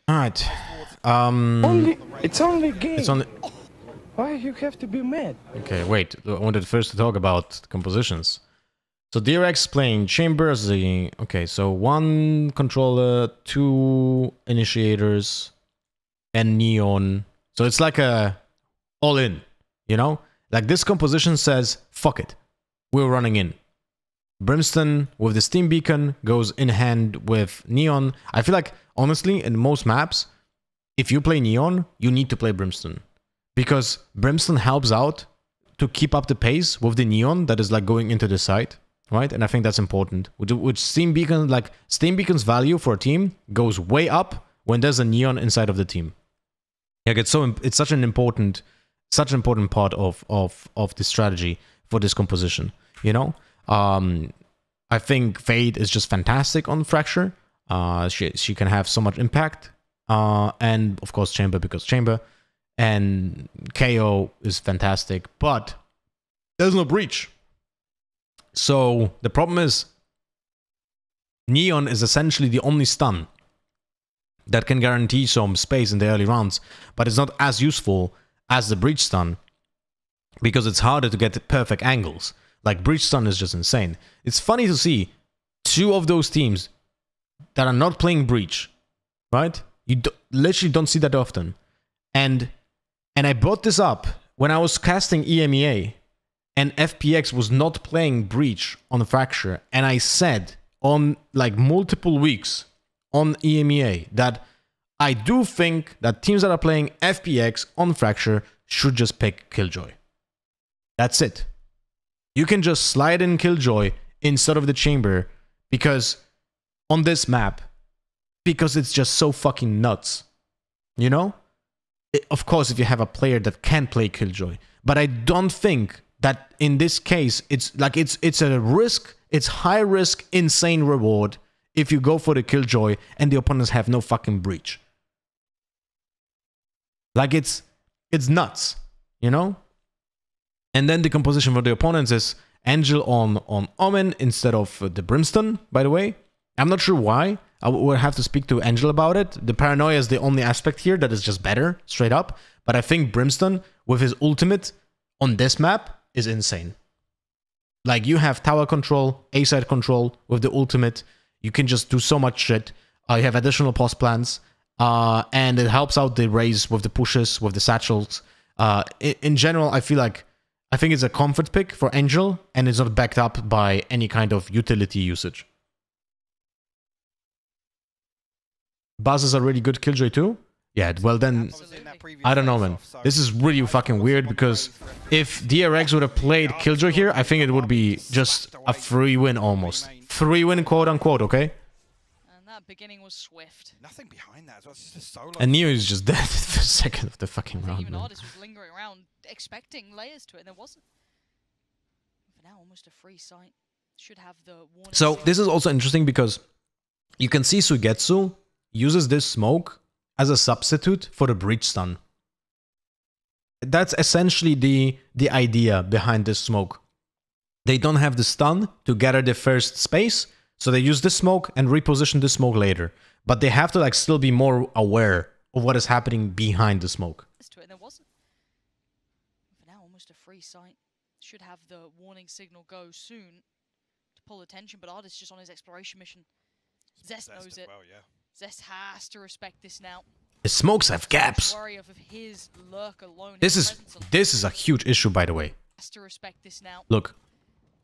Alright. It's only game. It's only... Why you have to be mad? Okay, wait. I wanted first to talk about compositions. So DRX playing Chambers. Okay, so 1 controller, 2 initiators, and Neon. So it's like a all-in, you know? Like this composition says, fuck it. We're running in. Brimstone with the Steam Beacon goes in hand with Neon. I feel like, honestly, in most maps, if you play Neon, you need to play Brimstone. Because Brimstone helps out to keep up the pace with the Neon that is like going into the site, right? And I think that's important. Which Steam Beacon, like Steam Beacon's value for a team goes way up when there's a Neon inside of the team. Like it's such an important part of the strategy for this composition, you know? I think Fade is just fantastic on Fracture. She can have so much impact. And of course Chamber, because Chamber. And KO is fantastic, but there's no breach. So the problem is Neon is essentially the only stun that can guarantee some space in the early rounds, but it's not as useful as the breach stun because it's harder to get perfect angles. Like breach stun is just insane. It's funny to see 2 of those teams that are not playing breach, right? You literally don't see that often. And I brought this up when I was casting EMEA and FPX was not playing breach on Fracture, and I said on like multiple weeks on EMEA that I do think that teams that are playing FPX on Fracture should just pick Killjoy. That's it. You can just slide in Killjoy instead of the Chamber because on this map, because it's just so fucking nuts, you know? Of course, if you have a player that can play Killjoy, but I don't think that in this case it's like it's a risk. It's high risk, insane reward if you go for the Killjoy and the opponents have no fucking breach. Like it's nuts, you know. And then the composition for the opponents is Angel on Omen instead of the Brimstone. By the way, I'm not sure why. I will have to speak to Angel about it. The paranoia is the only aspect here that is just better, straight up. But I think Brimstone, with his ultimate on this map, is insane. Like, you have tower control, A-side control with the ultimate. You can just do so much shit. You have additional post plans. And it helps out the Raze with the pushes, with the satchels. In general, I think it's a comfort pick for Angel, and it's not backed up by any kind of utility usage. Buzz is a really good Killjoy too? Yeah, well then, I don't know, man. This is really fucking weird because if DRX would have played Killjoy here, I think it would be just a free win almost. Free win, quote unquote, okay? And that beginning was swift. Nothing behind that, so it's just a solo. And Neo is just dead for the second of the fucking round. Even Artist was lingering around, expecting layers to it, and there wasn't. For now, almost a free sight. Should have the warning. So this is also interesting because you can see Suigetsu uses this smoke as a substitute for the breach stun. That's essentially the idea behind this smoke. They don't have the stun to gather the first space, so they use this smoke and reposition the smoke later. But they have to like still be more aware of what is happening behind the smoke. And there wasn't. For now, almost a free sight. Should have the warning signal go soon to pull attention, but Artist just on his exploration mission. Zest knows it. Well, yeah. Zest has to respect this now. The smokes have gaps. This is a huge issue, by the way. Has to respect this now. Look.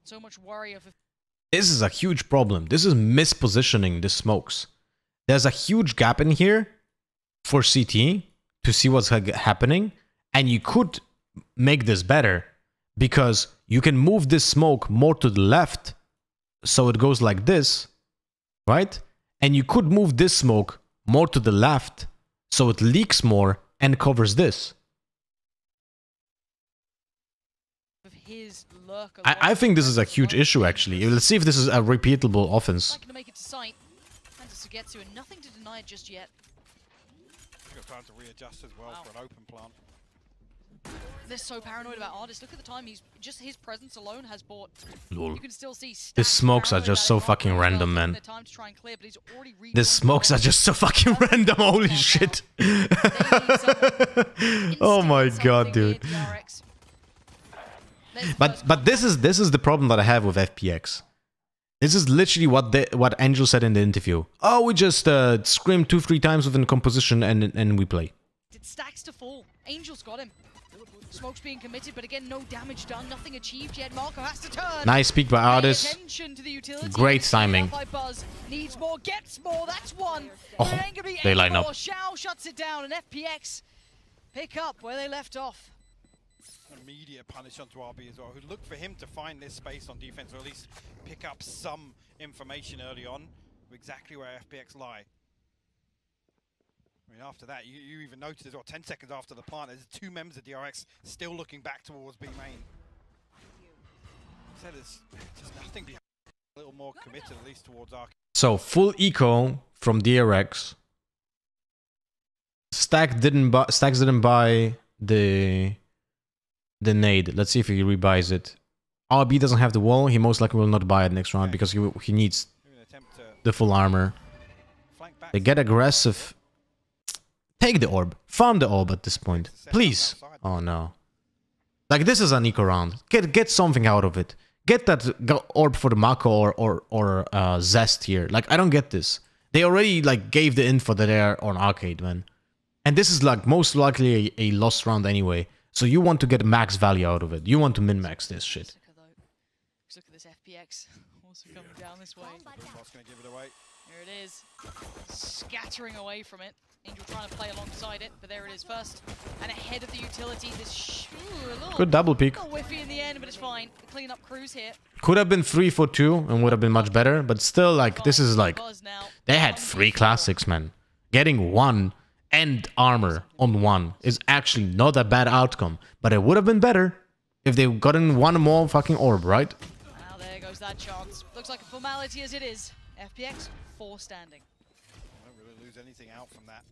So much worry of. This is a huge problem. This is mispositioning the smokes. There's a huge gap in here for CT to see what's happening, and you could make this better because you can move this smoke more to the left so it goes like this, right? And you could move this smoke more to the left so it leaks more and covers this. I think this is a huge issue, actually. Let's see if this is a repeatable offense. Nothing to deny just yet. Time to readjust as well for an open plan. They're so paranoid about Artist. Look at the time. He's just his presence alone has bought. Lol. You can still see The smokes are just so fucking random, man. The smokes are just so fucking random. Holy shit. Oh my god, dude. But this is the problem that I have with FPX. This is literally what Angel said in the interview. Oh, we just scream 2-3 times within composition and we play. It stacks to fall. Angel's got him. Smoke's being committed, but again, no damage done, nothing achieved yet. Marco has to turn. Nice peek by Artis. Great timing. Buzz needs more, gets more. That's one. Oh, they line up. Shao shuts it down, and FPX pick up where they left off. Immediate punish onto RB as well, who looked for him to find this space on defense, or at least pick up some information early on of exactly where FPX lie. I mean, after that, you even noticed as well, 10 seconds after the plant, there's 2 members of DRX still looking back towards B main. So there's just nothing behind. A little more committed, at least towards Arc. So, full eco from DRX. Stacks didn't buy the nade. Let's see if he rebuys it. RB doesn't have the wall. He most likely will not buy it next round because he needs the full armor. They get aggressive. Take the orb. Farm the orb at this point. Please. Oh no. Like, this is an eco round. Get something out of it. Get that orb for the Mako or Zest here. Like, I don't get this. They already like gave the info that they're on Arcade, man. And this is like most likely a lost round anyway. So you want to get max value out of it. You want to min-max this shit. Look at this FPX also coming down this way. Gonna give it away. Here it is. Scattering away from it. Angel trying to play alongside it, but there it is first. And ahead of the utility, this good double peek. A little whiffy in the end, but it's fine. The cleanup cruise here. Could have been 3 for 2 and would have been much better, but still, like, this is like... They had 3 classics, man. Getting 1 and armor on 1 is actually not a bad outcome, but it would have been better if they gotten 1 more fucking orb, right? Now there goes that chance. Looks like a formality as it is. FPX 4 standing. I don't really lose anything out from that.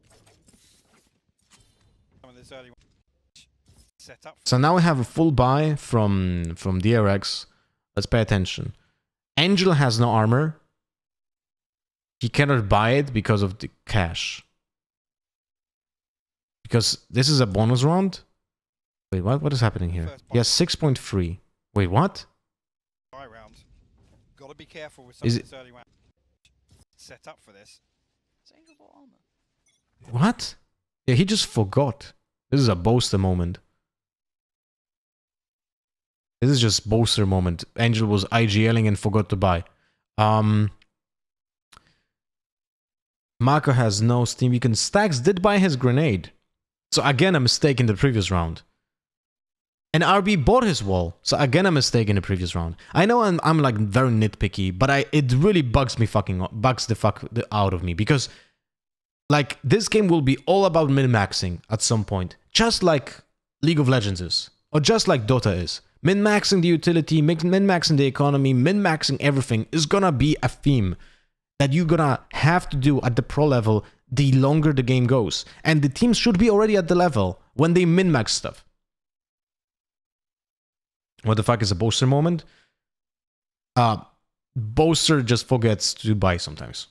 Some of this early set up. So now we have a full buy from DRX. Let's pay attention. Angel has no armor. He cannot buy it because of the cash. Because this is a bonus round. Wait, what is happening here? He has 6.3. Wait, what? Buy round. Gotta be careful with some of this early round. Set up for this. What? Yeah, he just forgot. This is a boaster moment. This is just boaster moment. Angel was IGLing and forgot to buy. Marco has no steam beacon. Stacks did buy his grenade. So again, a mistake in the previous round. And RB bought his wall. So again, a mistake in the previous round. I know I'm like very nitpicky, but it really bugs the fuck out of me, because like this game will be all about min-maxing at some point, just like League of Legends is, or just like Dota is. Min-maxing the utility, min-maxing the economy, min-maxing everything is gonna be a theme that you're gonna have to do at the pro level the longer the game goes. And the teams should be already at the level when they min-max stuff. What the fuck is a boaster moment? Boaster just forgets to buy sometimes,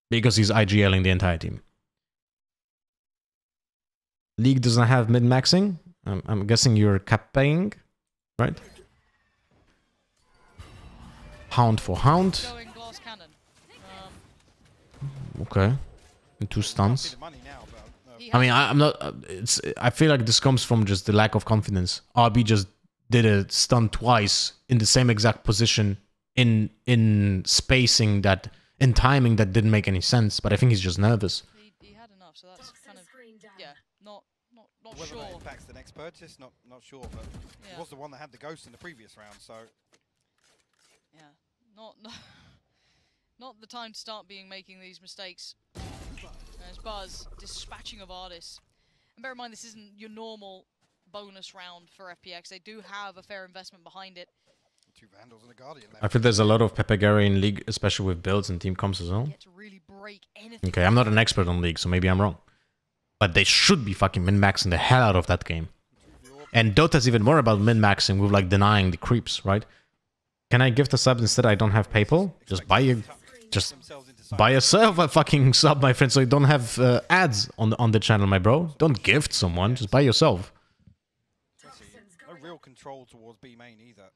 because he's IGLing the entire team. League doesn't have min-maxing. I'm guessing you're capping, right? Hound for Hound. Okay. And 2 stuns. I mean, I'm not... I feel like this comes from just the lack of confidence. RB just did a stun twice in the same exact position in spacing that... in timing that didn't make any sense, but I think he's just nervous. He had enough, so that's kind of... Yeah, not whether sure. That impacts the next purchase, not sure, but it was the one that had the ghost in the previous round, so... Yeah, not the time to start making these mistakes. There's Buzz, dispatching of Artis. And bear in mind, this isn't your normal bonus round for FPX. They do have a fair investment behind it. 2 Vandals and a Guardian left. I feel there's a lot of Pepegari in League, especially with builds and team comps as well. Get to really break anything. Okay, I'm not an expert on League, so maybe I'm wrong. But they should be fucking min-maxing the hell out of that game. The orb And Dota's even more about min-maxing with like denying the creeps, right? Can I gift a sub instead? I don't have PayPal. Just buy yourself a fucking sub, my friend, so you don't have ads on the channel, my bro. Don't gift someone. Just buy yourself. No real control towards B main either.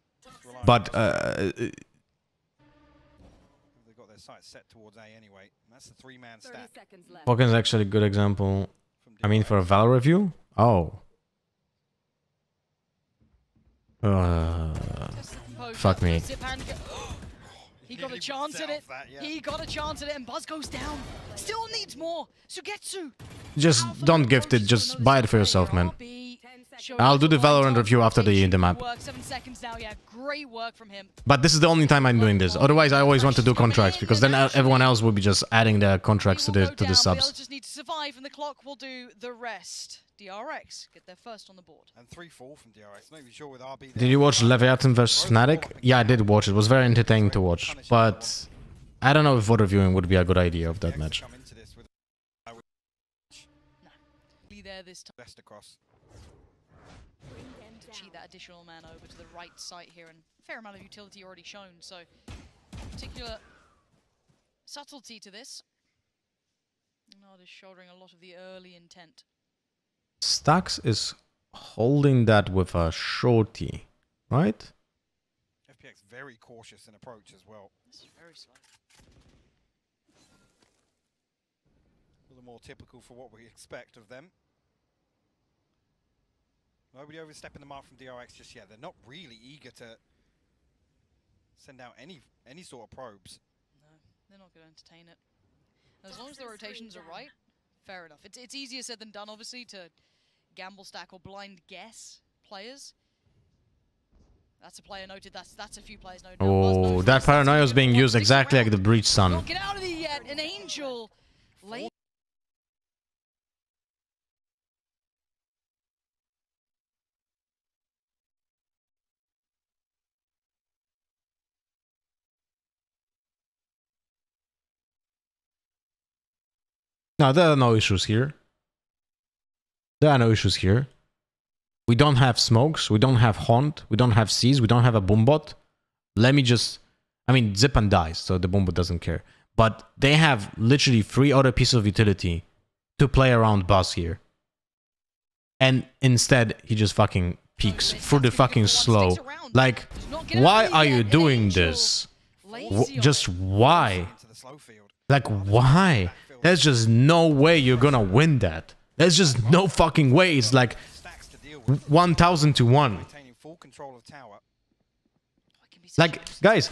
But they've got their sights set towards A anyway. And that's the 3-man stack. Falcon's actually a good example. I mean, for a Valor review. Oh. Fuck me. He got a chance at it. He got a chance at it, and Buzz goes down. Still needs more. Sugetsu. Just don't gift it. Just buy it for yourself, man. I'll do the Valorant review after the map. 7 seconds now. Yeah, great work from him. But this is the only time I'm doing this. Otherwise, I always want to do contracts because then everyone else will be just adding their contracts to the subs. Just need to survive, and the clock will do the rest. DRX get their first on the board. And 3-4 from DRX. Not even sure with RB. Did you watch Leviathan vs Fnatic? Yeah, I did watch it. It was very entertaining to watch. But I don't know if VOD reviewing would be a good idea of that match. Be there this time. Best across. To cheat that additional man over to the right site here, and a fair amount of utility already shown. So, particular subtlety to this. Nod is shouldering a lot of the early intent. Stax is holding that with a shorty, right? FPX very cautious in approach as well. This is very slow. A little more typical for what we expect of them. Nobody overstepping the mark from DRX just yet. They're not really eager to send out any sort of probes. No, they're not going to entertain it. As long as the rotations are right, fair enough. It's easier said than done, obviously, to gamble stack or blind guess players. That's a player noted. That's a few players noted. Oh, that paranoia is being used exactly like the Breach Sun. Get out of there yet! An Angel late. No, there are no issues here. There are no issues here. We don't have smokes. We don't have Haunt. We don't have Seas. We don't have a Boombot. Let me just... I mean, Zip and dies, so the Boombot doesn't care. But they have literally 3 other pieces of utility to play around Buzz here. And instead, he just fucking peeks through the fucking slow. Like, why are you doing this? Just why? Like, why? There's just no way you're gonna win that. There's just no fucking way. It's like 1,000 to 1. Like, guys,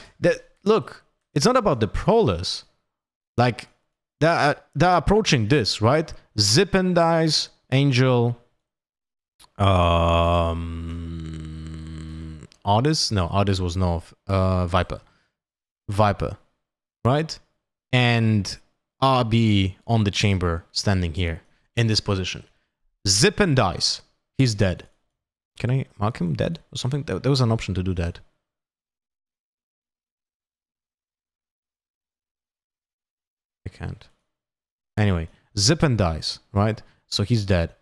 look, it's not about the prowlers. Like, they're approaching this, right? Zip and dies, Angel, Artis? No, Artis was North. Viper, right? And RB on the chamber, standing here in this position. Zip and dies. He's dead. Can I mark him dead or something? There was an option to do that. I can't. Anyway, Zip and dies, right? So he's dead.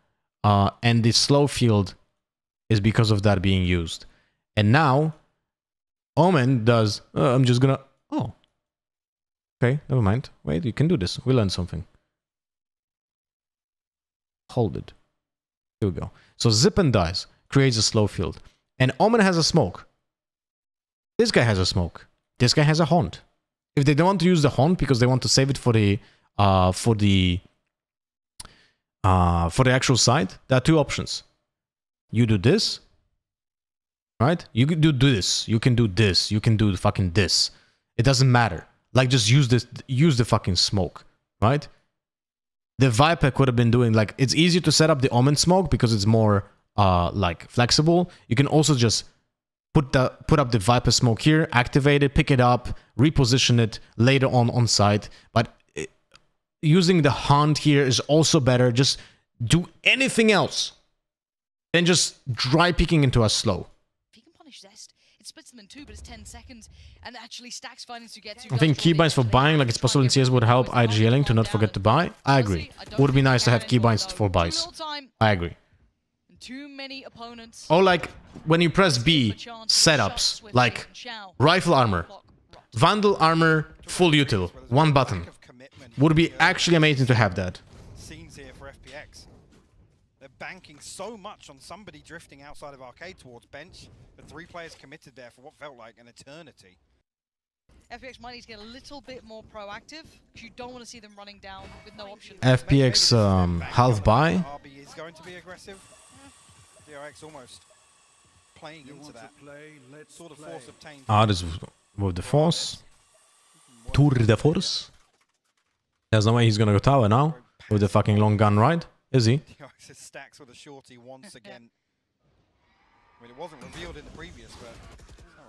And the slow field is because of that being used. And now, Omen does... I'm just gonna... Oh. Okay, never mind. Wait, you can do this. We learned something. Hold it. Here we go. So Zip and dies. Creates a slow field. And Omen has a smoke. This guy has a smoke. This guy has a Haunt. If they don't want to use the Haunt because they want to save it for the actual site, there are 2 options. You do this, right? You can do this. You can do this. You can do fucking this. It doesn't matter. Like, just use this. Use the fucking smoke, right? The Viper could have been doing, like, it's easier to set up the Omen smoke because it's more like flexible. You can also just put up the Viper smoke here, activate it, pick it up, reposition it later on site. But using the Hunt here is also better. Just do anything else than just dry peeking into a slow. If he can punish Zest, it splits them in 2, but it's 10 seconds, and actually stacks finding to get to. I think keybinds for buying, like it's possible in CS, would help IGLing to not forget to buy. I agree. Would be nice to have keybinds for buys. I agree. Too many opponents. Or like when you press B, setups, like rifle armor, vandal armor, full util, one button. Would be actually amazing to have that. Scenes here for FPX. They're banking so much on somebody drifting outside of arcade towards bench. The 3 players committed there for what felt like an eternity. FPX might need to get a little bit more proactive, because you don't want to see them running down with no option. FPX half buy. RB is going to be aggressive. DRX almost playing into that sort of force obtained. This with the force. Tour de force. There's no way he's gonna go tower now with the fucking long gun, right? Is he? DRX stacks with a shorty once again. I mean, it wasn't revealed in the previous, but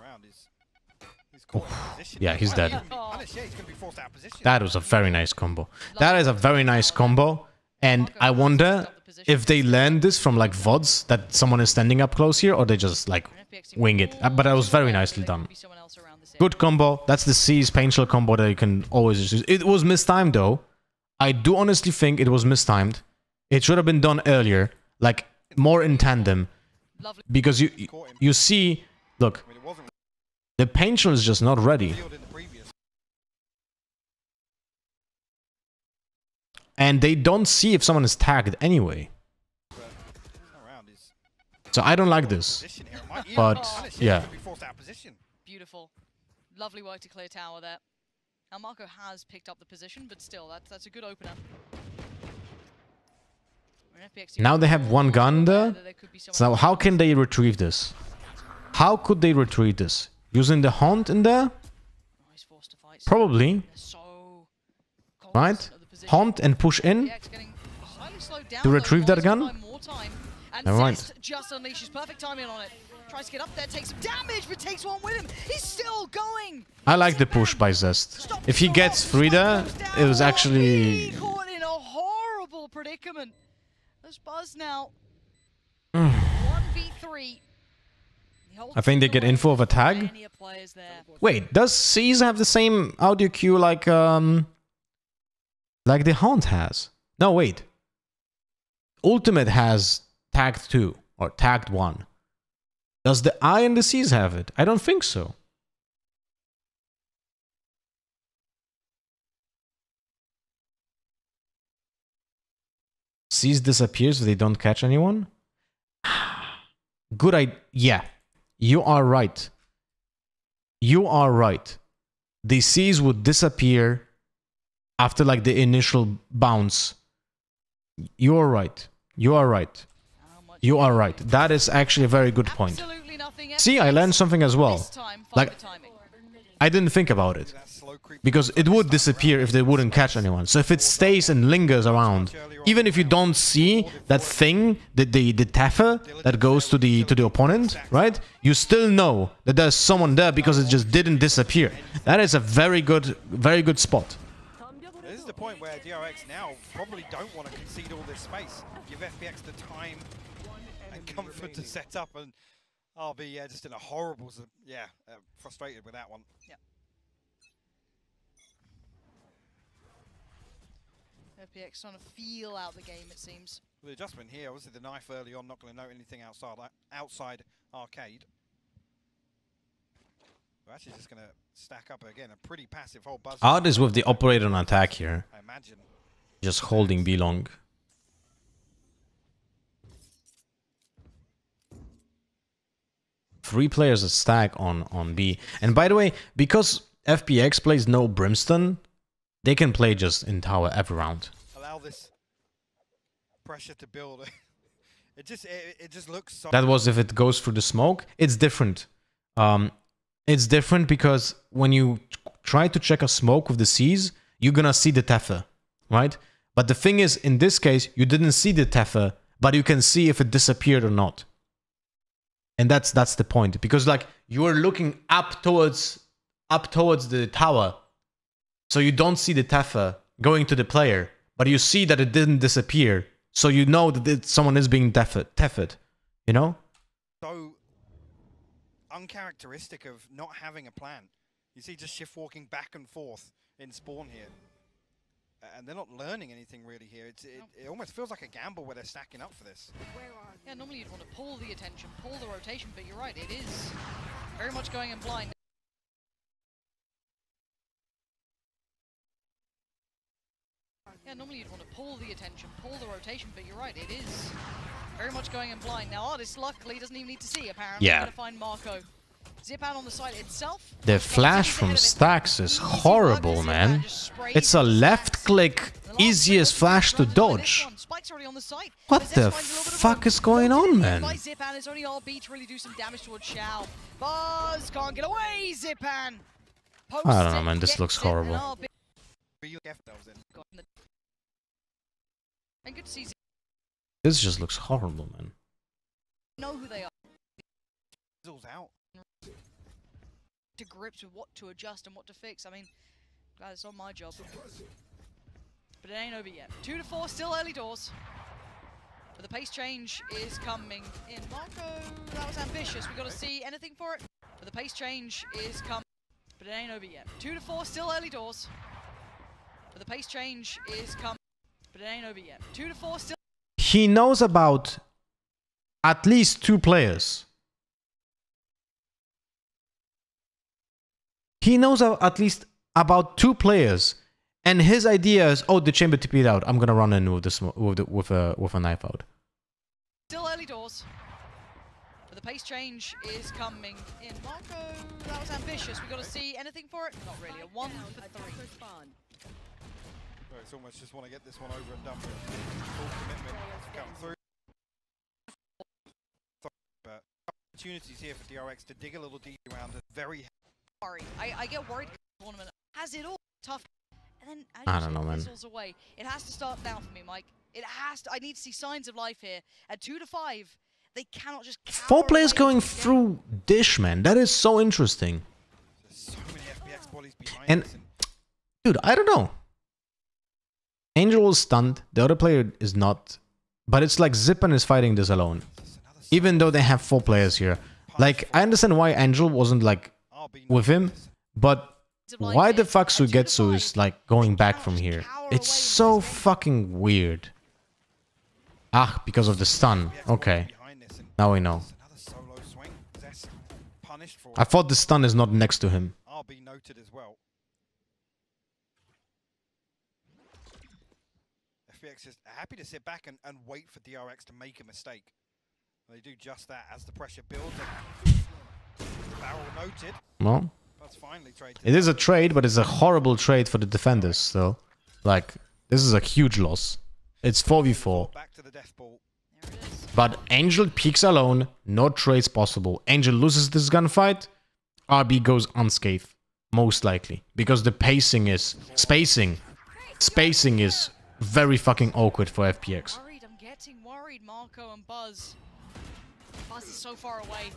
around he's caught in position. Yeah, he's dead. He's gonna be forced out of position. That was a very nice combo. That is a very nice combo. And I wonder if they learn this from like VODs, that someone is standing up close here, or they just like wing it. But that was very nicely done. Good combo. That's the C's painful combo that you can always use. It was mistimed though. I do honestly think it was mistimed. It should have been done earlier, like more in tandem. Because you see, look, the painful is just not ready. And they don't see if someone is tagged anyway. So I don't like this. But yeah. Beautiful. Lovely work to clear tower there. Now Marco has picked up the position, but still, that's a good opener. Now they have one gun there. So how can they retrieve this? How could they retrieve this? Using the haunt in there? Probably. Right? Haunt and push in to retrieve that gun? Never mind. Just unleashes perfect timing on it. Tries to get up there, takes some damage, but takes one with him. He's still going. I like the push by Zest. If he gets free there, it was actually... Caught in a horrible predicament. There's Buzz now. 1v3. I think they get info of a tag. Wait, does C's have the same audio queue like the Haunt has? No, wait. Ultimate has tagged 2 or tagged 1. Does the I and the C's have it? I don't think so. C's disappears if they don't catch anyone? Good idea. Yeah, you are right. You are right. The C's would disappear after like the initial bounce. You are right. You are right. You are right. That is actually a very good point. See, I learned something as well. Like, I didn't think about it. Because it would disappear if they wouldn't catch anyone. So if it stays and lingers around, even if you don't see that thing, the taffer that goes to the opponent, right? You still know that there's someone there because it just didn't disappear. That is a very good spot. This is the point where DRX now probably don't want to concede all this space. Give FPX the time and comfort to set up, and RB, yeah, just in a horrible, frustrated with that one. Yeah. FPX trying to feel out the game, it seems. Well, the adjustment here, obviously the knife early on, not going to know anything outside arcade. We're actually just going to stack up again, a pretty passive hold. Buzz Art is with the operator on attack here. I imagine. Just holding B long. Three players a stack on B. And by the way, because FPX plays no Brimstone, they can play just in tower every round. Allow this pressure to build. It just looks so... That was if it goes through the smoke. It's different. It's different because when you try to check a smoke with the C's, you're gonna see the Teffer, right? But the thing is, in this case, you didn't see the Teffer, but you can see if it disappeared or not. And that's the point. Because like you are looking up towards the tower. So you don't see the Teffer going to the player, but you see that it didn't disappear. So you know that someone is being Teffered, you know? So uncharacteristic of not having a plan. You see just shift walking back and forth in spawn here. and they're not learning anything really here. It almost feels like a gamble where they're stacking up for this. Yeah, normally you'd want to pull the attention, pull the rotation, but you're right, it is very much going in blind. Yeah, normally you'd want to pull the attention, pull the rotation, but you're right, it is very much going in blind. Now Artist luckily doesn't even need to see, apparently. Yeah. Going to find Marco. Zip out on the side itself. The flash from Stacks is horrible, man. It's a left click, easiest flash to dodge. What the fuck is going on, man? Zipan is only RB to really do some damage towards Xiao. Buzz can't get away, Zipan. I don't know, man. This looks horrible. And good to see. This just looks horrible, man. Know who they are. Out. To grips with what to adjust and what to fix. I mean, glad it's not my job. But it ain't over yet. 2 to 4, still early doors. But the pace change is coming in. Marco, that was ambitious. We got to see anything for it. But the pace change is coming. But it ain't over yet. 2 to 4, still early doors. But the pace change is coming. But it ain't over yet. 2 to 4, still. He knows about at least 2 players. He knows at least about 2 players, and his idea is, oh, the chamber TP'd out. I'm gonna run in with this with a knife out. Still early doors. But the pace change is coming in. Marco, that was ambitious. We got to see anything for it. Not really. A 1 for 3. It's almost just want to get this one over and done with. Full commitment to come through. But opportunities here for DRX to dig a little deep around a very. I get worried because the tournament has it all tough, and then I don't know, man. Missiles away. It has to start down for me, Mike. It has to. I need to see signs of life here. At 2 to 5, they cannot just. 4 players going through Dish, man. That is so interesting. There's so many FPX bodies behind And this dude, I don't know. Angel was stunned. The other player is not. But it's like Zipan is fighting this alone, even though they have 4 players here. Like, I understand why Angel wasn't like with him, but why the fuck Sugetsu is like going back from here? It's so fucking weird. Ah, because of the stun. Okay, now we know. I thought the stun is not next to him. RB noted as well. FPX is happy to sit back and wait for DRX to make a mistake. They do just that as the pressure builds. Barrel noted. Well, That's finally trade. it is a trade, but it's a horrible trade for the defenders still. Like, this is a huge loss. It's 4v4. Back to the death ball. There it is. But Angel peeks alone, no trades possible. Angel loses this gunfight, RB goes unscathed, most likely. Because the spacing is very fucking awkward for FPX. I'm getting worried, Marco and Buzz. Buzz is so far away.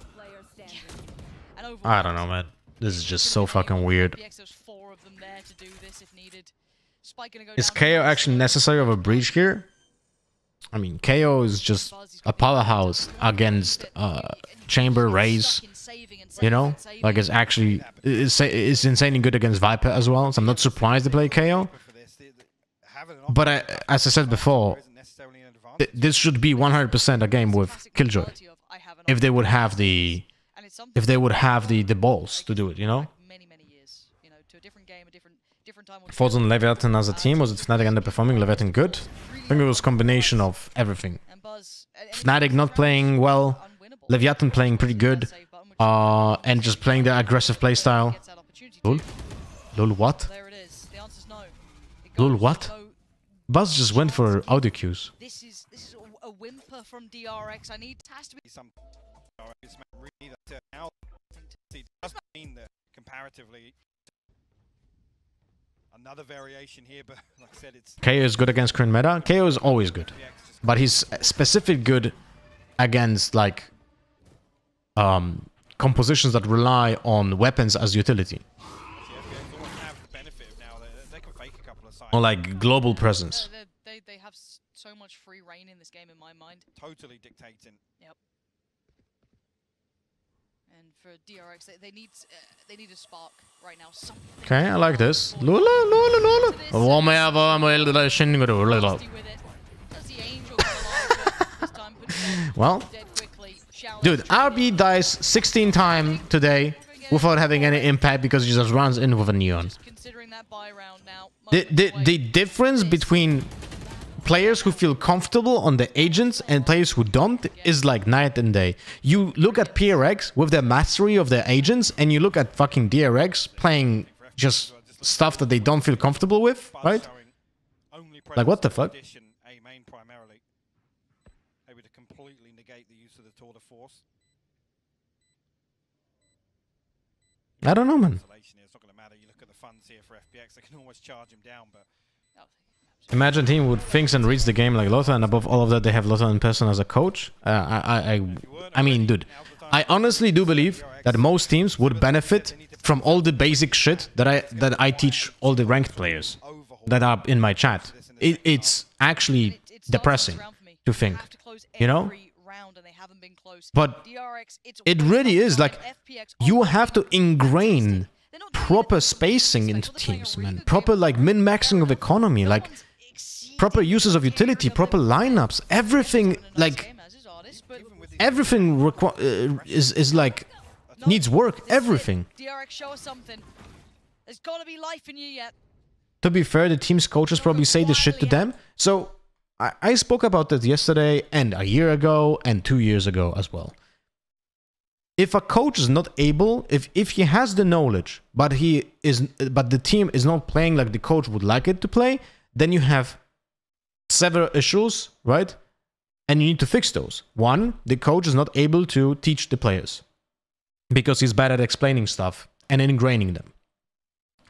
And I don't know, man. This is just so fucking weird. There's 4 of them there to do this if needed. Spike gonna go Is down to KO Buzz. actually necessary of a breach here? I mean, KO is just a powerhouse against Chamber, Raze, you know? Like, it's actually... It's insanely good against Viper as well, so I'm not surprised to play KO. But as I said before, this should be 100% a game with Killjoy. If they would have the... If they would have the balls to do it, you know? Many years, you know, to a different game, a different time. Thoughts on Leviathan as a team? Was it Fnatic underperforming, Leviathan good? I think it was a combination of everything. Fnatic not playing well, Leviathan playing pretty good, and just playing the aggressive playstyle. Lul? Lul what? There it is. The answer's no. Lul what? Buzz just went for audio cues. This is a whimper from DRX. I need has to be Some really that now does mean that comparatively another variation here, but like I said, it's KO is good against current meta. KO is always good, but he's specific good against like compositions that rely on weapons as utility, or like global presence. They have so much free reign in this game in my mind. totally dictating. Yep. And for DRX, they need a spark right now. Something. Okay, I like this. Lula, lula, lula. Well, dude, RB dies 16 times today without having any impact because he just runs in with a neon. The difference between players who feel comfortable on the agents and players who don't is like night and day. You look at PRX with their mastery of their agents, and you look at fucking DRX playing just stuff that they don't feel comfortable with, right? Like, what the fuck? Able to completely negate the use of the tour de force. I don't know, man. It's not going to matter. You look at the funds here for FPX, they can almost charge him down, but Imagine team would thinks and reads the game like Lothar, and above all of that, they have Lothar in person as a coach. I mean, dude, I honestly do believe that most teams would benefit from all the basic shit that I teach all the ranked players that are in my chat. It's actually depressing to think, you know? But it really is like you have to ingrain proper spacing into teams, man. Proper like min-maxing of economy, like proper uses of utility, proper lineups, everything like everything is like needs work. Everything. DRX, show us something. There's gotta be life in you yet. To be fair, the team's coaches probably say this shit to them. So I spoke about that yesterday and a year ago and 2 years ago as well. If a coach is not able, if he has the knowledge, but the team is not playing like the coach would like it to play, then you have several issues, right? And you need to fix those. One, the coach is not able to teach the players because he's bad at explaining stuff and ingraining them.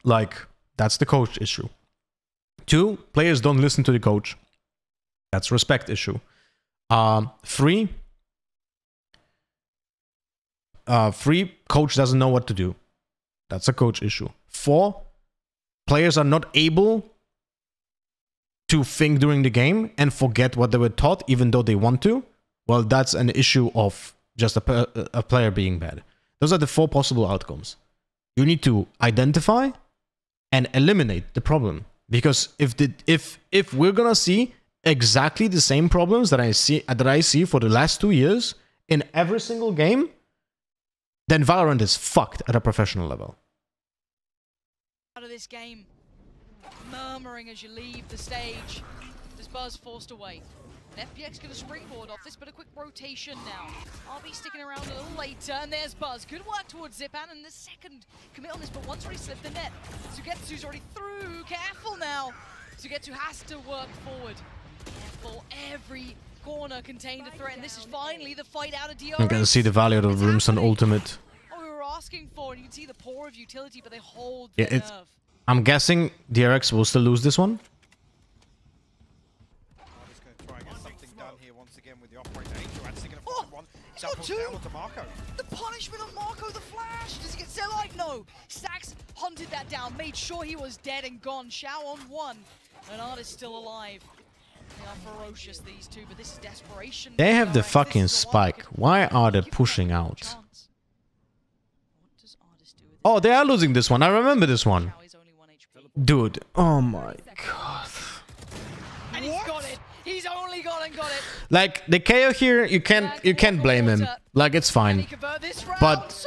Like, that's the coach issue. Two, players don't listen to the coach. That's respect issue. Three, coach doesn't know what to do. That's a coach issue. Four, players are not able to think during the game and forget what they were taught even though they want to. Well, that's an issue of just a player being bad. Those are the four possible outcomes. You need to identify and eliminate the problem. Because if we're gonna see exactly the same problems that I see for the last 2 years in every single game, then Valorant is fucked at a professional level. Out of this game, murmuring as you leave the stage. This Buzz forced away. FPX gonna springboard off this, but a quick rotation now. RB sticking around a little later, and there's Buzz. Good work towards Zipan, and the second commit on this, but once already slipped the net. Sugetsu's already through. Careful now. Sugetsu has to work forward. Careful. Every corner contained a threat, and this is finally the fight out of DRX. You can see the value of the Brimstone ultimate. Oh, we were asking for, and you can see the power of utility, but they hold their nerve. I'm guessing DRX will still lose this one. He's got two! The punishment on Marco the Flash! Does he get Zellite? No! Stacks hunted that down, made sure he was dead and gone. Xiao on one. An artist still alive. They are ferocious, these two, but this is desperation. They have the fucking spike. Why are they pushing out? Oh, they are losing this one. I remember this one. Dude, oh my god. And he's got it! He's only gone and got it! Like, the KO here, you can't blame him. Like, it's fine. But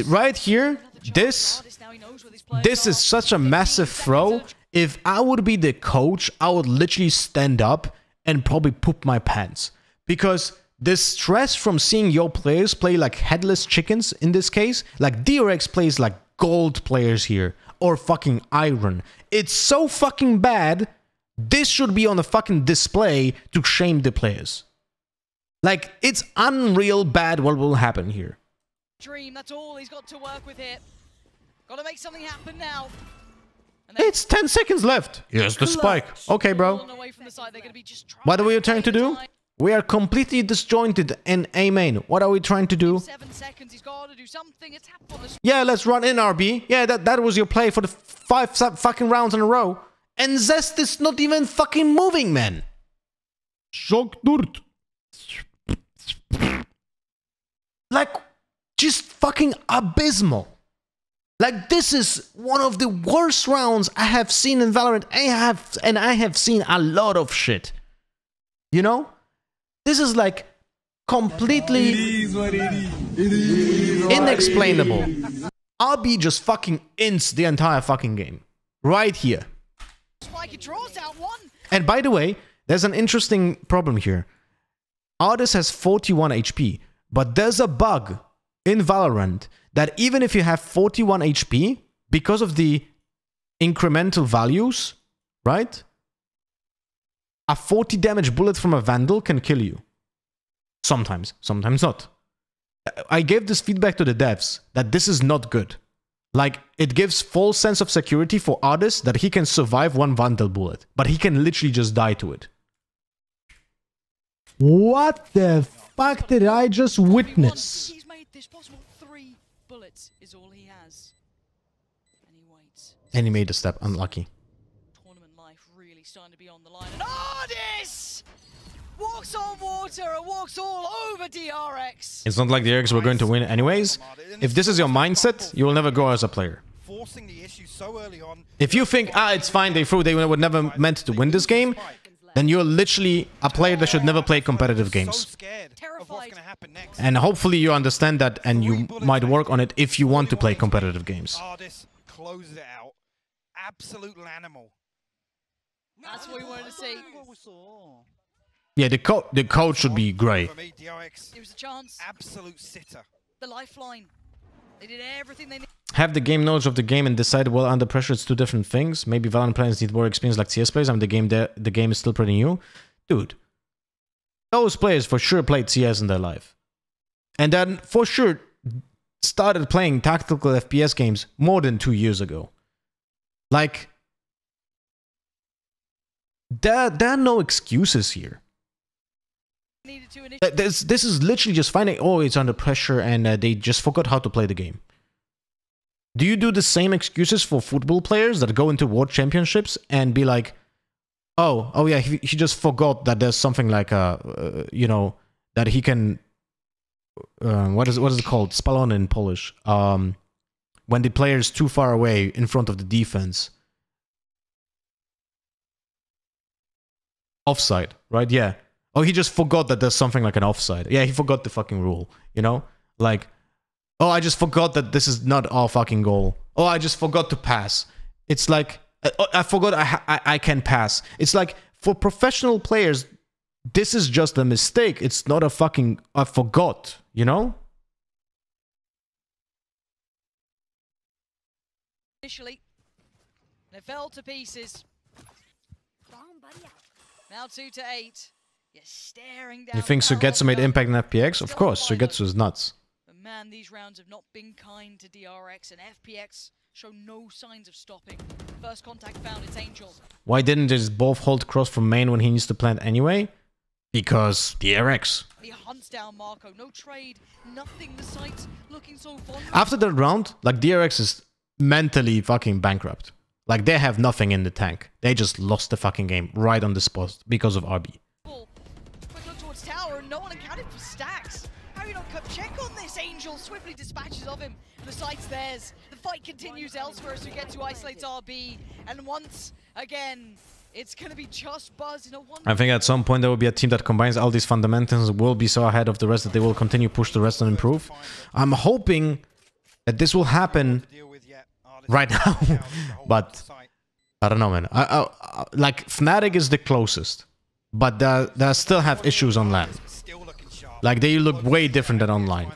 right here, this is such a massive throw. If I would be the coach, I would literally stand up and probably poop my pants. Because the stress from seeing your players play like headless chickens in this case, like DRX plays like gold players here, or fucking iron. It's so fucking bad. This should be on a fucking display to shame the players. Like, it's unreal bad what will happen here. Dream, that's all he's got to work with here. Gotta make something happen now. It's 10 seconds left. Here's the spike. Okay, bro. What are we trying to do? We are completely disjointed in A main. What are we trying to do? 7 seconds, he's got to do something. It's yeah, let's run in RB. Yeah, that was your play for the 5 fucking rounds in a row. And Zest is not even fucking moving, man. Shock dirt. Like, just fucking abysmal. Like, this is one of the worst rounds I have seen in Valorant. I have seen a lot of shit. You know? This is like completely inexplainable. RB just fucking ints the entire fucking game. Right here. Spike, it draws out one. And by the way, there's an interesting problem here. Artis has 41 HP, but there's a bug in Valorant that even if you have 41 HP, because of the incremental values, right? A 40 damage bullet from a Vandal can kill you. Sometimes, sometimes not. I gave this feedback to the devs that this is not good. Like, it gives false sense of security for Artis that he can survive one Vandal bullet, but he can literally just die to it. What the fuck did I just witness? He's made this possible. 3 bullets is all he has. And he waits. And he made a step. Unlucky. Tournament life really starting to be on the line. And Ardis walks on water and walks all over DRX. It's not like the DRX were going to win anyways. If this is your mindset, you will never grow as a player. Forcing the issue so early on. If you think, it's fine, they were never meant to win this game, then you're literally a player that should never play competitive games. And hopefully you understand that and you might work on it if you want to play competitive games. Ardis closes it out. Absolute animal. That's what we wanted to see. Yeah, the code should be grey. For me, DRX, It was a chance. absolute sitter. The lifeline. They did everything they needed. Have the game knowledge of the game and decide well under pressure. It's two different things. Maybe Valorant players need more experience like CS players. I mean, the game is still pretty new. Dude, those players for sure played CS in their life. And then for sure started playing tactical FPS games more than 2 years ago. Like, there are no excuses here. This is literally just finding, oh, it's under pressure and they just forgot how to play the game. Do you do the same excuses for football players that go into world championships and be like, oh yeah, he just forgot that there's something like you know, that he can, what is it called? Spalon in Polish. When the player is too far away in front of the defense. Offside, right? Yeah. Oh, he just forgot that there's something like an offside. Yeah, he forgot the fucking rule, you know? Like, oh, I just forgot that this is not our fucking goal. Oh, I just forgot to pass. It's like, I forgot I can pass. It's like, for professional players, this is just a mistake. It's not a fucking, I forgot, you know? Initially, they fell to pieces. Now 2-8. You're staring down. You think Sugetsu made impact in FPX? Of course, Sugetsu is nuts. But man, these rounds have not been kind to DRX, and FPX show no signs of stopping. First contact found, it's Angel. Why didn't they just both hold cross from main when he needs to plant anyway? Because DRX. He hunts down Marco. No trade, nothing. The site's looking so vulnerable. After that round, like, DRX is mentally fucking bankrupt. Like, they have nothing in the tank. They just lost the fucking game right on the spot because of RB. Quick look towards tower, and no one accounted for stacks. How you not check on this? Angel swiftly dispatches of him, and the site's theirs. The fight continues elsewhere as we get to isolate RB, and once again, it's gonna be just Buzz in a one. I think at some point there will be a team that combines all these fundamentals, will be so ahead of the rest that they will continue push the rest and improve. I'm hoping that this will happen right now, but I don't know, man. Like, Fnatic is the closest, but they still have issues on LAN. Like, they look way different than online.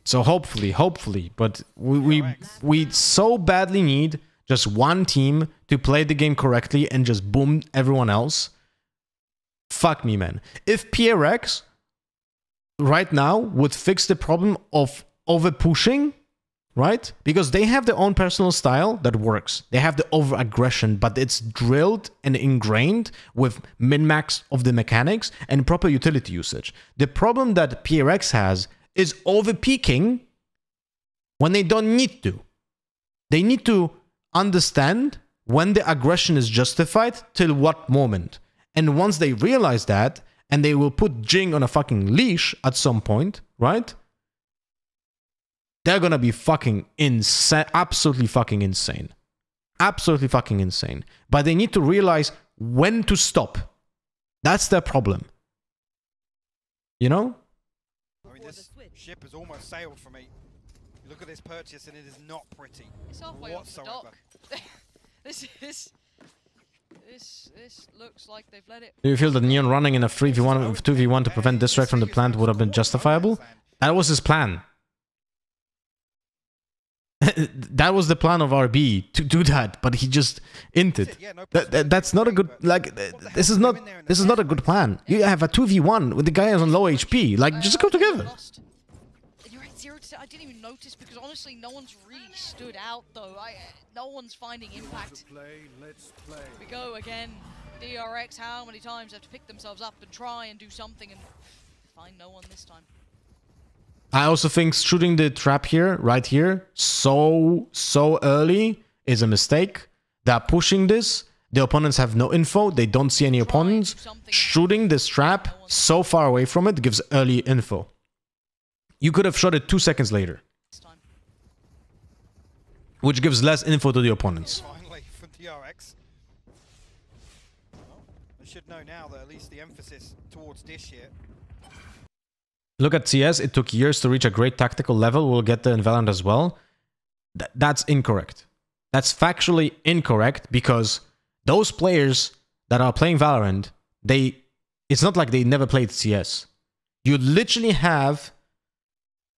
So hopefully, but we so badly need just one team to play the game correctly and just boom everyone else. Fuck me, man. If PRX right now would fix the problem of over-pushing, right? Because they have their own personal style that works. They have the over-aggression, but it's drilled and ingrained with min-max of the mechanics and proper utility usage. The problem that PRX has is over-peaking when they don't need to. They need to understand when the aggression is justified till what moment. And once they realize that, and they will put Jing on a fucking leash at some point, right? they're gonna be fucking insane. Absolutely fucking insane. Absolutely fucking insane. But they need to realize when to stop. That's their problem. You know? I mean, this ship has almost sailed for me. Look at this purchase, and it is not pretty It's halfway off the whatsoever. dock. This looks like they've let it. Do you feel that Neon running in a 3v1, 2v1 to prevent distract from the plant would have been justifiable? That was his plan. That was the plan of RB, to do that, but he just inted. That's not a good, like, this is not a good plan. You have a 2v1 with the guy who's on low HP, like, just go together. Lost. You're at 0-2. I didn't even notice because honestly, no one's really stood out though. No one's finding impact. Here we go again. DRX, how many times have to pick themselves up and try and do something and find no one this time. I also think shooting the trap here, right here, so early is a mistake. They're pushing this. The opponents have no info. They don't see any opponents. Shooting this trap so far away from it gives early info. You could have shot it 2 seconds later, which gives less info to the opponents. Finally, from DRX. Well, they should know now that at least the emphasis towards Dish here. Look at CS. It took years to reach a great tactical level. We'll get there in Valorant as well. That's incorrect. That's factually incorrect because those players that are playing Valorant, it's not like they never played CS. You literally have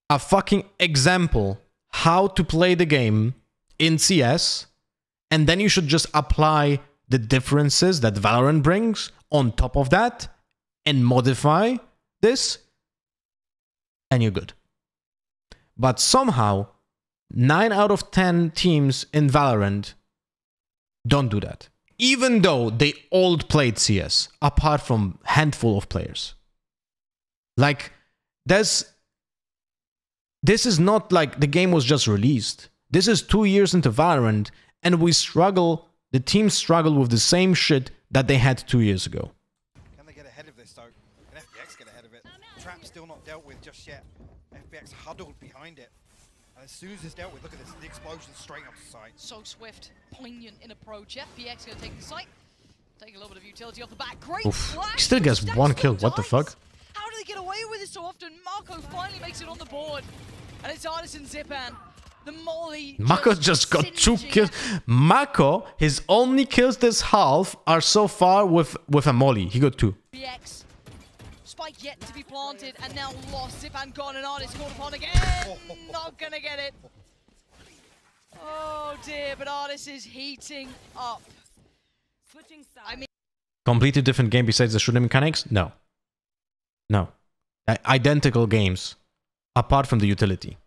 a fucking example how to play the game in CS, and then you should just apply the differences that Valorant brings on top of that and modify this, and you're good. But somehow 9 out of 10 teams in Valorant don't do that, even though they all played CS apart from handful of players. Like, this is not like the game was just released. This is 2 years into Valorant, and the teams struggle with the same shit that they had 2 years ago. Can they get ahead of this though? Can FPX get ahead of it? Trap still not dealt with just yet. FPX huddled behind it. And as soon as it's dealt with, look at this, the explosion straight onto site. So swift, poignant in approach. FPX gonna take the site. Take a little bit of utility off the back. Great flash. He still gets one kill. What the fuck? How do they get away with it so often? Marco finally makes it on the board. And it's Artis and Zipan. The molly. Mako just got 2 kills. Mako, his only kills this half are so far with a molly. He got 2. FPX. Spike yet to be planted and now lost. Zipan gone and Artis called upon again. Not gonna get it. Oh dear, but Artis is heating up. I mean, Completely different game besides the shooting mechanics? No. No. Identical games, apart from the utility.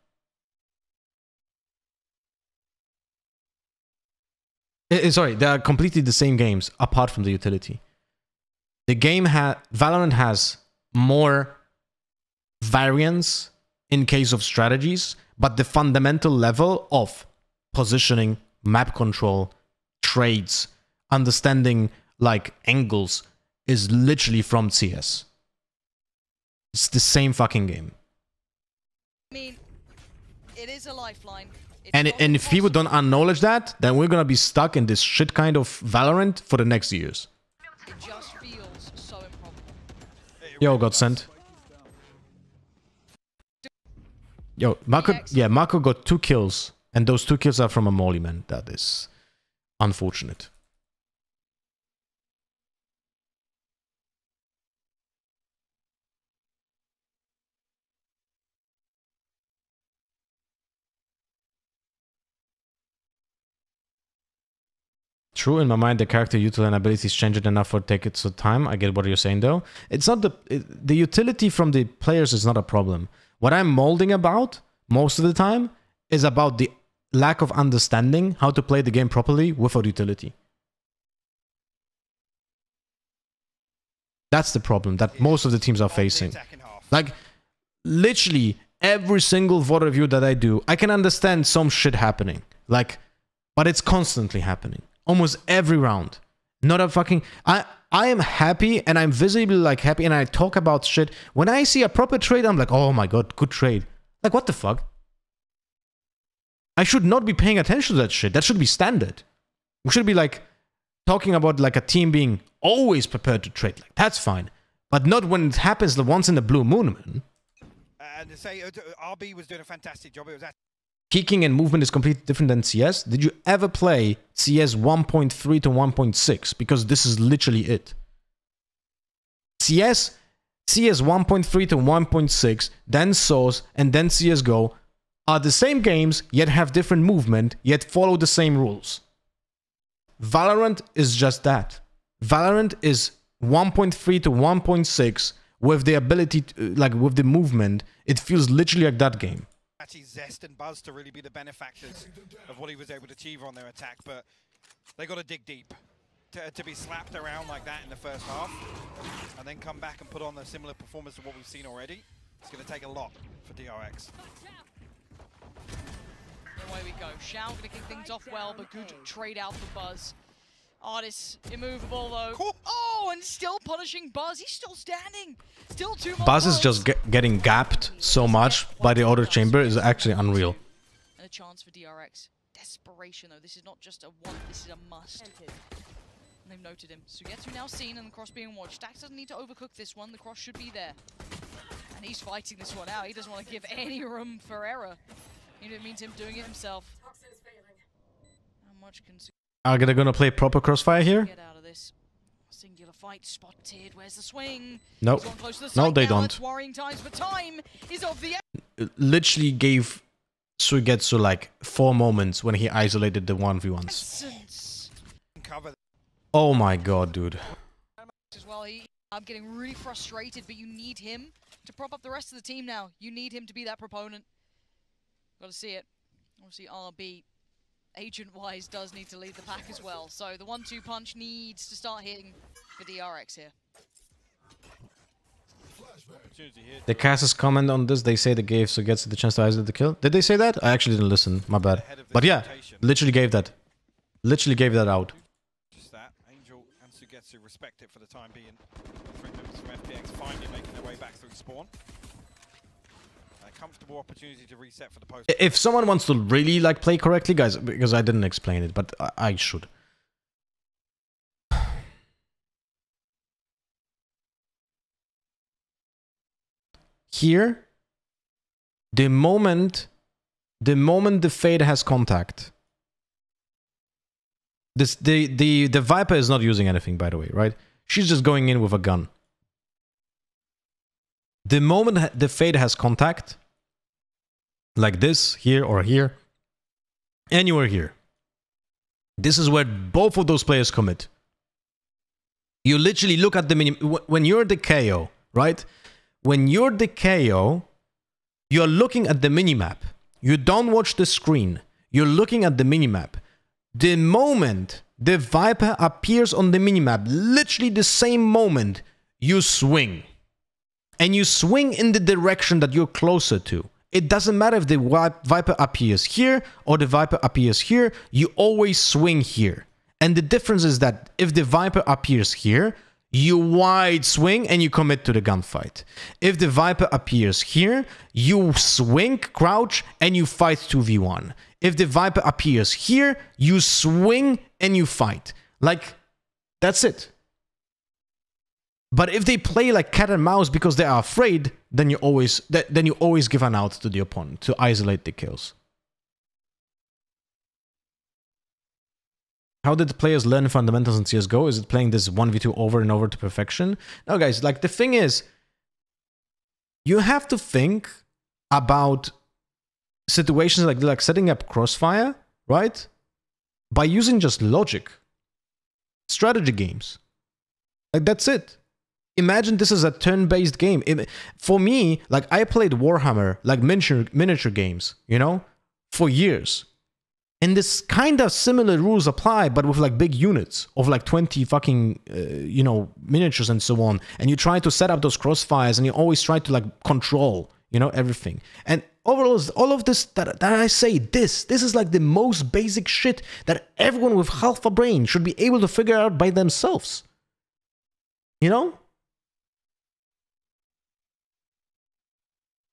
Sorry, they are completely the same games, apart from the utility. The game Valorant has more variance in case of strategies, but the fundamental level of positioning, map control, trades, understanding like angles is literally from CS. It's the same fucking game. I mean, it is a lifeline. And if people don't acknowledge that, then we're gonna be stuck in this shit kind of Valorant for the next years. It just feels so improbable. Yo, got sent. Yo, Mako got 2 kills, and those 2 kills are from a molly, man. That is unfortunate. True, in my mind, the character utility and abilities change it enough for take it some time. I get what you're saying, though. It's not the utility from the players is not a problem. What I'm molding about most of the time is about the lack of understanding how to play the game properly without utility. That's the problem that most of the teams are facing. Like, literally every single VOD review that I do, I can understand some shit happening. Like, but it's constantly happening. Almost every round. Not a fucking... I am happy, and I'm visibly like happy, and I talk about shit. When I see a proper trade, I'm like, oh my god, good trade. Like, what the fuck? I should not be paying attention to that shit. That should be standard. We should be like talking about like a team being always prepared to trade. Like that's fine, but not when it happens the once in a blue moon, man. And to say RB was doing a fantastic job. It was Kicking and movement is completely different than CS. Did you ever play CS 1.3 to 1.6? Because this is literally it. CS 1.3 to 1.6, then Source, and then CSGO are the same games, yet have different movement, yet follow the same rules. Valorant is just that. Valorant is 1.3 to 1.6 with the ability, to, like with the movement, it feels literally like that game. actually Zest and Buzz to really be the benefactors of what he was able to achieve on their attack, but they got to dig deep. To be slapped around like that in the first half, and then come back and put on a similar performance to what we've seen already, it's going to take a lot for DRX. Away we go. Shao going to kick things off well, but good trade out for Buzz. Artist immovable though. Cool. Oh, and still punishing Buzz. He's still standing. Still two more. Buzz is just getting gapped so much by the other chamber is actually unreal. And a chance for DRX. Desperation though. This is not just a want, this is a must. And they've noted him. Sugetsu now seen and the cross being watched. Stax doesn't need to overcook this one. The cross should be there. And he's fighting this one out. He doesn't want to give any room for error. It means him doing it himself. How much can Are they gonna play proper crossfire here? get out of this? Singular fight spotted. Where's the swing? Nope. No, they don't. Worrying times, but time is of the Literally gave Sugetsu like 4 moments when he isolated the 1v1s. essence. Cover. Oh my god, dude. As well, I'm getting really frustrated, but you need him to prop up the rest of the team now. You need him to be that proponent. Got to see it. Obviously, RB, agent-wise, does need to lead the pack as well. So the 1-2 punch needs to start hitting for DRX here. The casters comment on this, they say they gave Sugetsu the chance to isolate the kill. Did they say that? I actually didn't listen, my bad. But yeah, literally gave that. Literally gave that out. Just that. Angel and Sugetsu respect it for the time being. 3 members from FPX finally making their way back through spawn. A comfortable opportunity to reset for the post. If someone wants to really like play correctly, guys, because I didn't explain it, but I should. Here, the moment the Fade has contact, the Viper is not using anything, by the way, right? She's just going in with a gun. The moment the Fade has contact, like this, here or here, anywhere here, this is where both of those players commit. You literally look at the when you're the KO, right? When you're the KO, you're looking at the minimap. You don't watch the screen. You're looking at the minimap. The moment the Viper appears on the minimap, literally the same moment, you swing. And you swing in the direction that you're closer to. It doesn't matter if the Viper appears here or the Viper appears here, you always swing here. And the difference is that if the Viper appears here, you wide swing and you commit to the gunfight. If the Viper appears here, you swing, crouch, and you fight 2v1. If the Viper appears here, you swing and you fight. Like, that's it. But if they play like cat and mouse because they are afraid, then you always give an out to the opponent to isolate the kills. How did the players learn fundamentals in CSGO? Is it playing this 1v2 over and over to perfection? No, guys, like the thing is, you have to think about situations like setting up Crossfire, right? By using just logic. Strategy games. Like, that's it. Imagine this is a turn-based game. For me, like, I played Warhammer, like miniature games, you know, for years. And this kind of similar rules apply, but with like big units of like 20 fucking, you know, miniatures and so on. And you try to set up those crossfires and you always try to like control, you know, everything. And overall, all of this that I say, this is like the most basic shit that everyone with half a brain should be able to figure out by themselves. You know?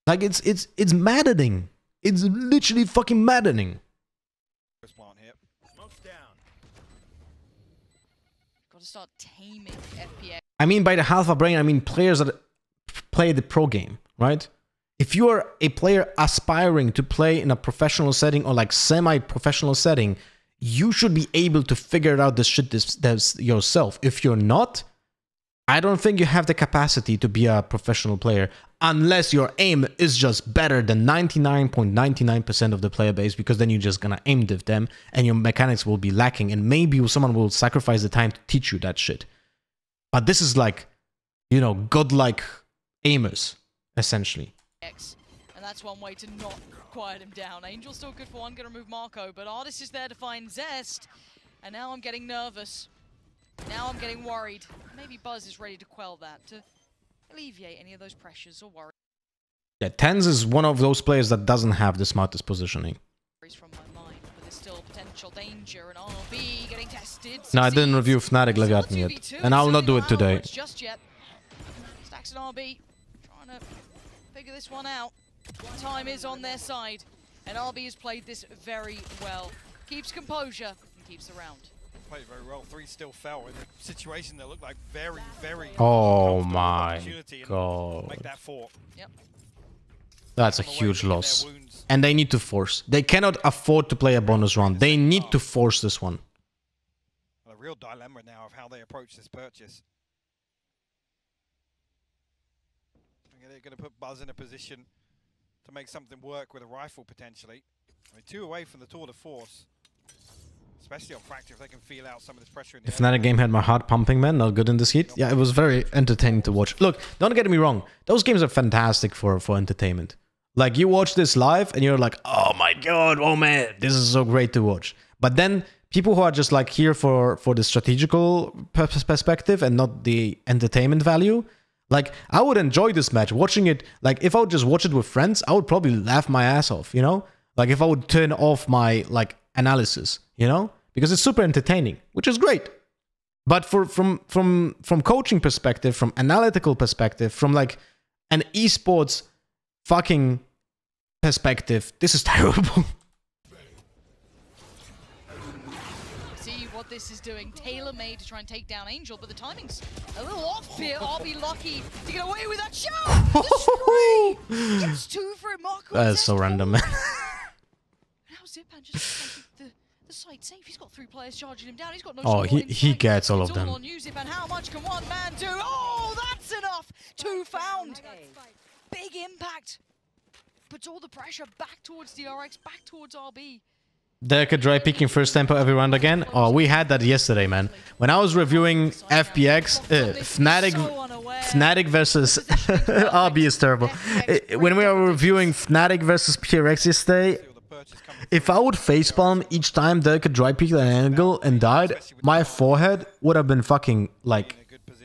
Like it's maddening. It's literally fucking maddening. got to start taming FPX. I mean, by the half a brain, I mean players that play the pro game, right? If you are a player aspiring to play in a professional setting or like semi-professional setting, you should be able to figure out this shit yourself. If you're not, I don't think you have the capacity to be a professional player unless your aim is just better than 99.99% of the player base, because then you're just gonna aim div them and your mechanics will be lacking, and maybe someone will sacrifice the time to teach you that shit. But this is like, you know, godlike aimers, essentially. And that's one way to not quiet him down. Angel's still good for one, gonna remove Marco, but Artist is there to find Zest. And now I'm getting nervous. Now I'm getting worried. Maybe Buzz is ready to quell that, to alleviate any of those pressures or worries. Yeah, Tens is one of those players that doesn't have the smartest positioning. From my mind, but there's still potential danger, and RB getting tested. No, I didn't review Fnatic Leviathan yet, and I will not do it today. Just yet. Stacks and RB trying to figure this one out. Time is on their side, and RB has played this very well. Keeps composure and keeps the round. Played very well. 3 still fell in a situation that looked like very, very. Oh my god! Make that 4. Yep. That's a huge loss, and they need to force. They cannot afford to play a bonus round. They need to force this one. A real dilemma now of how they approach this purchase. They're going to put Buzz in a position to make something work with a rifle, potentially. I mean, 2 away from the tour de force. Especially on Fracture, if they can feel out some of this pressure in the Fnatic game had my heart pumping, man. Not good in this heat. Yeah, it was very entertaining to watch. Look, don't get me wrong. Those games are fantastic for entertainment. Like, you watch this live and you're like, oh my god, oh man, this is so great to watch. But then people who are just like here for the strategical perspective and not the entertainment value, like, I would enjoy this match watching it. Like, if I would just watch it with friends, I would probably laugh my ass off, you know? Like, if I would turn off my like analysis, you know, because it's super entertaining, which is great. But from coaching perspective, from analytical perspective, from like an esports fucking perspective, this is terrible. See what this is doing, tailor-made to try and take down Angel, but the timing's a little off here. I'll be lucky to get away with that shot. The screen gets 2 for it. Marco. That is so random, man. Now Zipan just the site safe. He's got 3 players charging him down. He's got no. Oh, he gets all of them. All on you, Zipan. How much can one man do? Oh, that's enough. 2 found. Big impact. Puts all the pressure back towards DRX, back towards RB. Delicate dry peeking first tempo every round again. Oh, we had that yesterday, man. When I was reviewing FPX, Fnatic versus RB is terrible. When we were reviewing Fnatic versus PRX yesterday, if I would facepalm each time Delicate dry peeked at an angle and died, my forehead would have been fucking like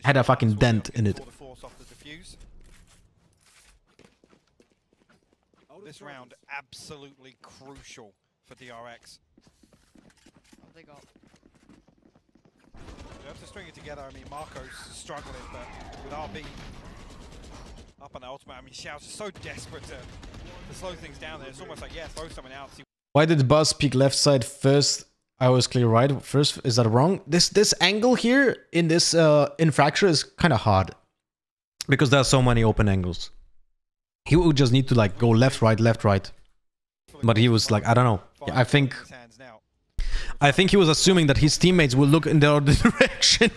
had a fucking dent in it. This round absolutely crucial for DRX. What they got? They have to string it together. I mean, Marco's struggling, but with RB up on the ultimate, I mean, Xiao's so desperate to slow things down there. It's almost like, yeah, throw someone out. Why did Buzz peek left side first? I was clear right first. Is that wrong? This angle here in this in Fracture is kind of hard because there are so many open angles. He would just need to like go left, right, but he was like, I don't know. Yeah, I think he was assuming that his teammates will look in the other direction.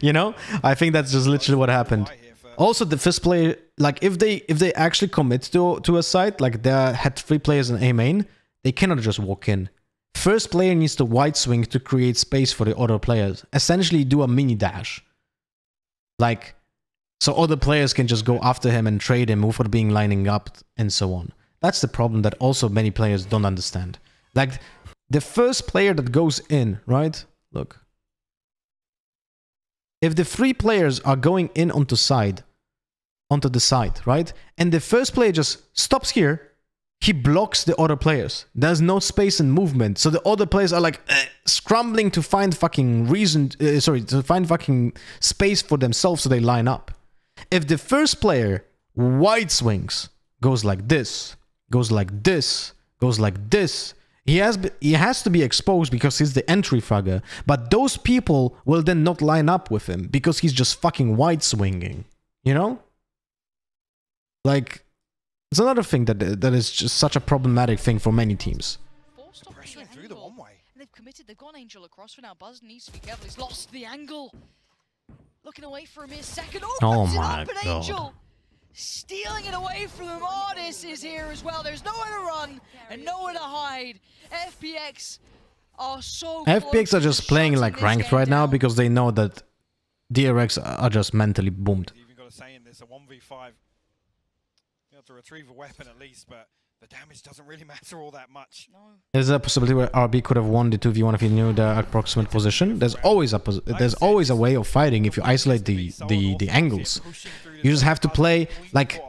You know, I think that's just literally what happened. Also, the first player, like if they actually commit to a site, like they had 3 players in A main, they cannot just walk in. First player needs to wide swing to create space for the other players. Essentially, do a mini dash, like so other players can just go after him and trade him without being lining up and so on. That's the problem that also many players don't understand. Like the first player that goes in, right? Look. If the 3 players are going in onto the side, right? And the first player just stops here, he blocks the other players. There's no space and movement. So the other players are like scrambling to find fucking to find fucking space for themselves so they line up. If the first player wide swings, goes like this, goes like this, goes like this, He has to be exposed because he's the entry fragger. But those people will then not line up with him because he's just fucking wide swinging. You know? Like, it's another thing that is just such a problematic thing for many teams. Pressuring through the one way. And they've committed. They've got Angel across for now. Buzz needs to be careful. He's lost the angle. Looking away for a mere second. Oh Opens it my up, and God. Angel stealing it away from him. Artis is here as well. There's nowhere to run and nowhere to hide. FPX are so FPX are just playing like ranked right now because they know that DRX are just mentally boomed. Even got to say in this, a 1v5. You have to retrieve a weapon at least, but the damage doesn't really matter all that much. No. There's a possibility where RB could have won the 2v1 if he knew the approximate position. There's always a way of fighting if you isolate the angles. You just have to play like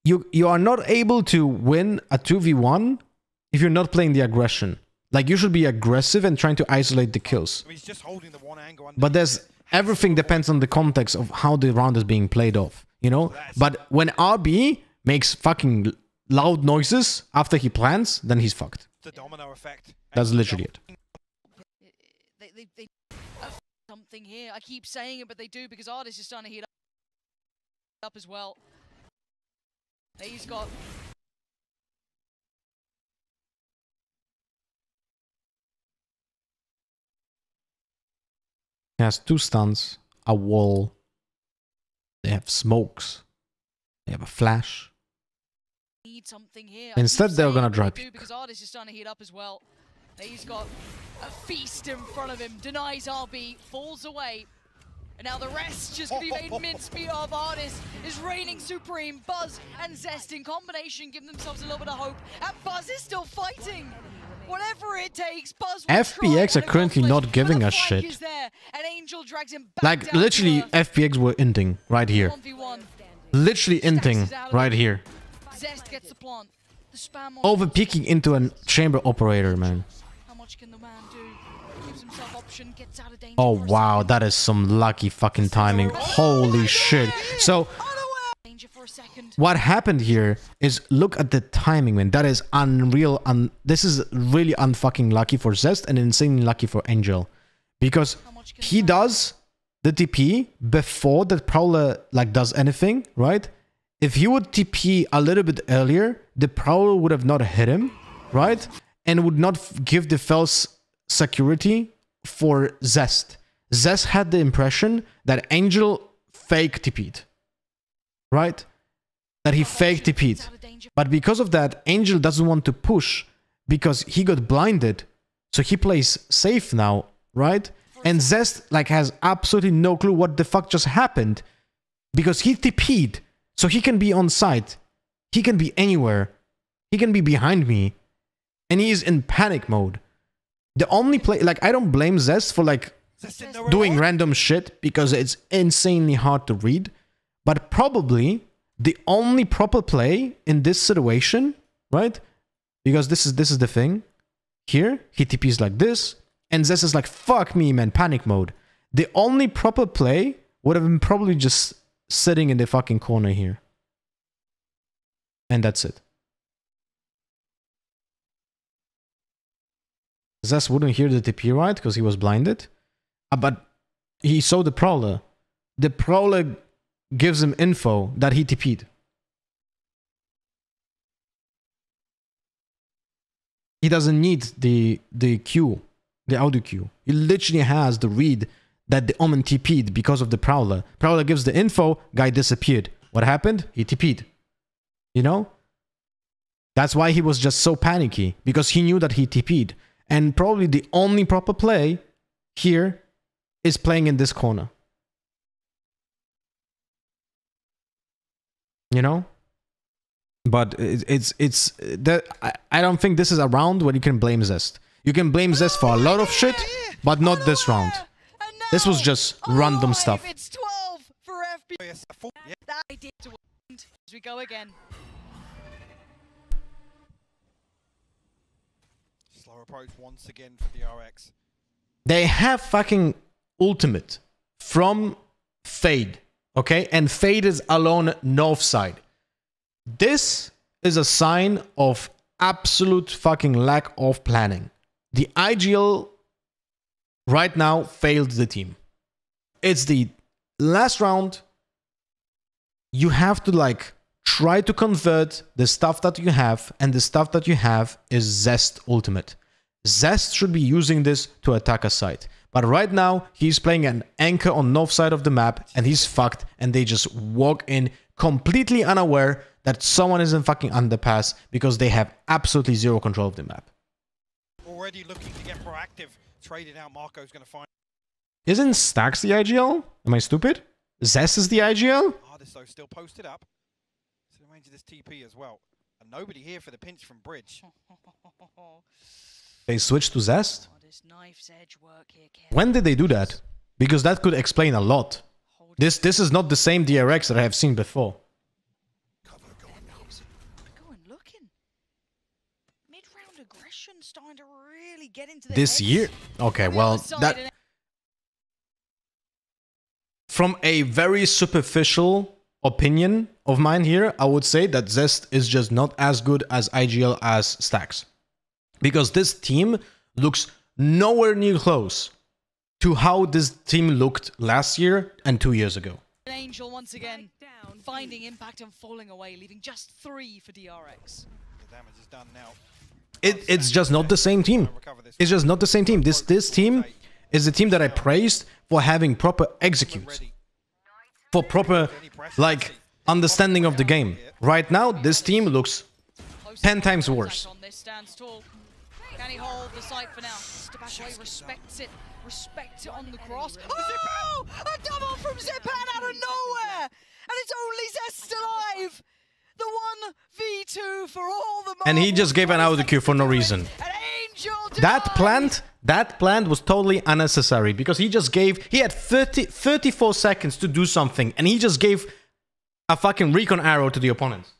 you are not able to win a 2v1 if you're not playing the aggression. Like, you should be aggressive and trying to isolate the kills. He's just holding the one angle. But everything depends on the context of how the round is being played off, you know? But when RB makes fucking loud noises after he plants, then he's fucked. The domino effect. That's literally it. They something here. I keep saying it, but they do, because Artis is starting to heat up as well. He's got... He has 2 stuns, a wall. They have smokes. They have a flash. Need something here. Instead, they're gonna dry pick. Because Artis is starting to heat up as well. He's got a feast in front of him. Denies RB, falls away. And now the rest just gonna be made mincemeat of. Artis is reigning supreme. Buzz and Zest in combination give themselves a little bit of hope. And Buzz is still fighting. Whatever it takes, Buzz will FPX try are currently and not giving a flank shit. is there, and Angel drags him back Like, down literally, to earth. FPX were inting right here. 1v1. Literally inting right here. Zest gets the plant. The spam on Over-peeking into a chamber operator, man. How much can the man do? Gives himself option, gets out of danger. Oh, for a wow, second. that is some lucky fucking timing. Holy shit. So, Danger for a second. what happened here is, look at the timing, man. That is unreal. This is really unfucking lucky for Zest and insanely lucky for Angel. Because he does the TP before the Prowler like does anything, right? If he would TP a little bit earlier, the Prowler would have not hit him, right? And would not give the false security for Zest. Zest had the impression that Angel fake TP'd, right? That he fake TP'd. But because of that, Angel doesn't want to push because he got blinded. So he plays safe now, right? And Zest like has absolutely no clue what the fuck just happened because he TP'd. So he can be on site. He can be anywhere. He can be behind me. And he is in panic mode. The only play, like, I don't blame Zest for like doing random shit because it's insanely hard to read. But probably the only proper play in this situation, right? Because this is the thing. Here, he TPs like this. And Zest is like, fuck me, man, panic mode. The only proper play would have been probably just sitting in the fucking corner here. And that's it. Zest wouldn't hear the TP right because he was blinded. But he saw the Prowler. The Prowler gives him info that he TP'd. He doesn't need the queue, the audio queue. He literally has the read that the Omen TP'd because of the Prowler. Prowler gives the info, guy disappeared. What happened? He TP'd. You know? That's why he was just so panicky, because he knew that he TP'd. And probably the only proper play here is playing in this corner. You know? But it's that I don't think this is a round where you can blame Zest. You can blame Zest for a lot of shit, but not this round. This was just random stuff. It's 12 for FPX. That idea to win as we go again. Slow approach once again for DRX. They have fucking ultimate from Fade, okay? And Fade is alone north side. This is a sign of absolute fucking lack of planning. The IGL right now failed the team. It's the last round. You have to like try to convert the stuff that you have, and the stuff that you have is Zest Ultimate. Zest should be using this to attack a site. But right now, he's playing an anchor on north side of the map, and he's fucked, and they just walk in completely unaware that someone is in fucking underpass because they have absolutely zero control of the map. Already looking to get proactive. Trading out, Marco's going to find... Isn't Stacks the IGL? Am I stupid? Zest is the IGL? Artist, though, still posted up. So the range of this TP as well. And nobody here for the pinch from Bridge. They switched to Zest? Knife's edge work here, when did they do that? Because that could explain a lot. This is not the same DRX that I have seen before. Going looking. Mid-round aggression starting to really get into this year? Okay, well, that... From a very superficial opinion of mine here, I would say that Zest is just not as good as IGL as Stacks. Because this team looks nowhere near close to how this team looked last year and 2 years ago. Angel once again finding impact and falling away, leaving just 3 for DRX. The damage is done now. It's just not the same team. It's just not the same team. This team is the team that I praised for having proper executes, for proper like understanding of the game. Right now, this team looks 10 times worse. Can he hold the site for now? Stabashway respects it on the cross. Oh! A double from Zipan out of nowhere! And it's only Zest alive! The 1v2 for all the... And he just gave an auto queue for no reason. That plant was totally unnecessary because he just gave... He had 34 seconds to do something and he just gave a fucking recon arrow to the opponent.